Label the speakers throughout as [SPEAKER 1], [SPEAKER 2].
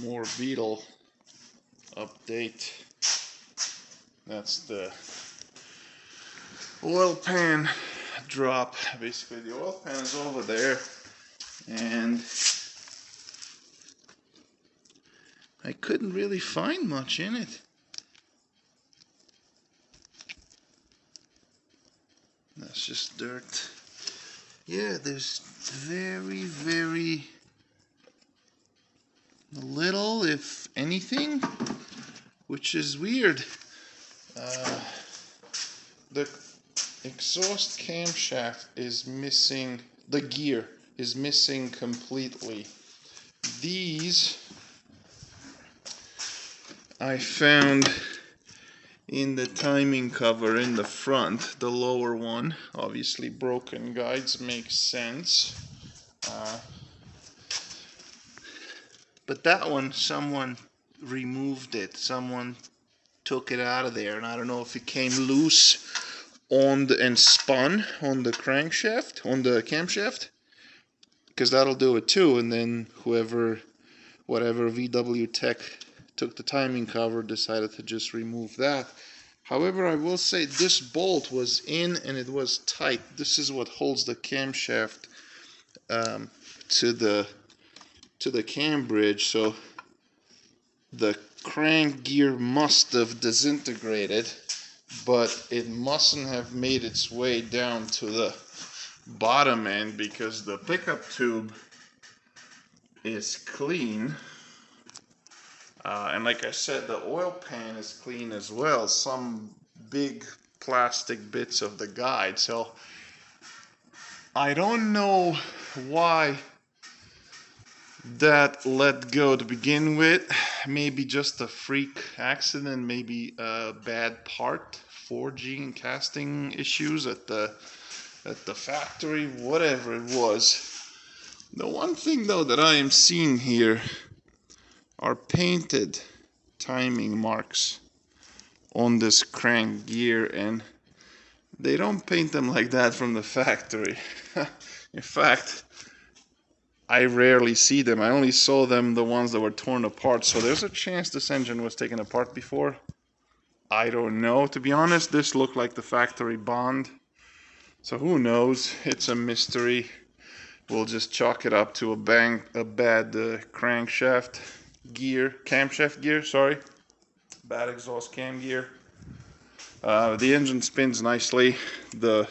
[SPEAKER 1] more Beetle update. That's the oil pan drop. Basically the oil pan is over there and I couldn't really find much in it. That's just dirt. Yeah, there's very little, if anything, which is weird. The exhaust camshaft is missing, the gear is missing completely. These I found in the timing cover in the front, the lower one. Obviously broken guides make sense. But that one, someone removed it. Someone took it out of there, and I don't know if it came loose on the and spun on the crankshaft, on the camshaft, because that'll do it too. And then whatever VW tech took the timing cover decided to just remove that. However, I will say this bolt was in and it was tight. This is what holds the camshaft to the cam bridge, so the crank gear must have disintegrated, but it mustn't have made its way down to the bottom end because the pickup tube is clean. And like I said, the oil pan is clean as well. Some big plastic bits of the guide. So I don't know why that let go to begin with. Maybe just a freak accident, maybe a bad part, forging, casting issues at the factory, whatever it was. The one thing though that I am seeing here are painted timing marks on this crank gear, and they don't paint them like that from the factory. In fact, I rarely see them. I only saw them, the ones that were torn apart, so there's a chance this engine was taken apart before. I don't know, to be honest. This looked like the factory bond, so who knows? It's a mystery. We'll just chalk it up to a bad crankshaft gear, camshaft gear, sorry. Bad exhaust cam gear. The engine spins nicely. The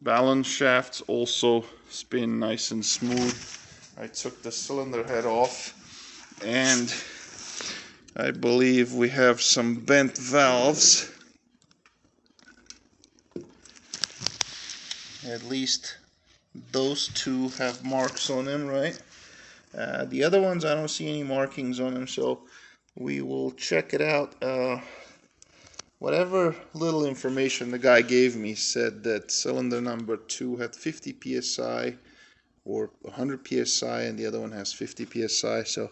[SPEAKER 1] balance shafts also spin nice and smooth. I took the cylinder head off, and I believe we have some bent valves. At least those two have marks on them, right? The other ones, I don't see any markings on them, so we will check it out. Whatever little information the guy gave me said that cylinder number 2 had 50 psi or 100 psi, and the other one has 50 psi. So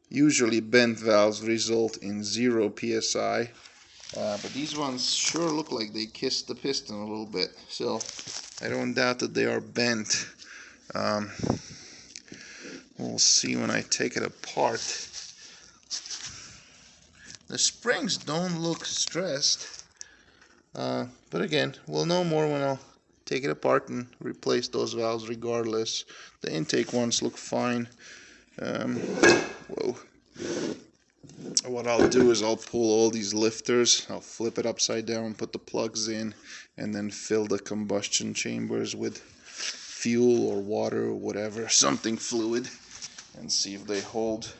[SPEAKER 1] usually bent valves result in 0 psi, but these ones sure look like they kissed the piston a little bit, so I don't doubt that they are bent. We'll see when I take it apart. The springs don't look stressed, but again, we'll know more when I'll take it apart and replace those valves regardless. The intake ones look fine. Whoa. What I'll do is I'll pull all these lifters, I'll flip it upside down, put the plugs in, and then fill the combustion chambers with fuel or water or whatever, something fluid, and see if they hold.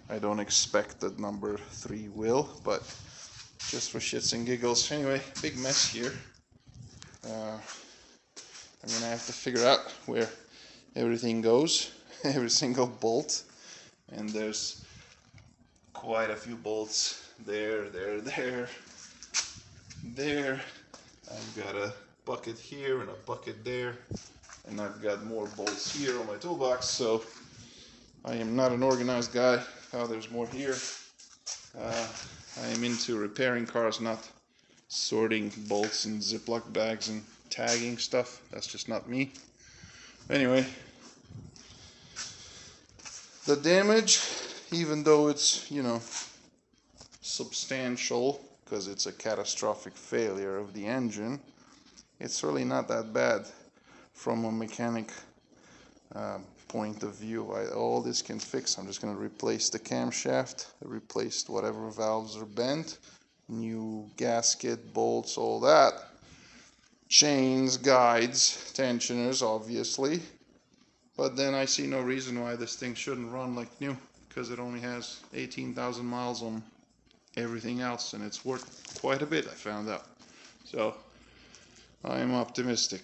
[SPEAKER 1] I don't expect that number 3 will, but just for shits and giggles. Anyway, big mess here. I'm gonna have to figure out where everything goes, every single bolt, and there's quite a few bolts there. I've got a bucket here and a bucket there, and I've got more bolts here on my toolbox, so I am not an organized guy. Oh, there's more here. I am into repairing cars, not sorting bolts in Ziploc bags and tagging stuff. That's just not me. Anyway, the damage, even though it's, you know, substantial because it's a catastrophic failure of the engine, it's really not that bad from a mechanic point of view. All this can fix. I'm just going to replace the camshaft, replace whatever valves are bent, new gasket, bolts, all that, chains, guides, tensioners, obviously. But then I see no reason why this thing shouldn't run like new, because it only has 18,000 miles on everything else, and it's worth quite a bit, I found out. So I am optimistic.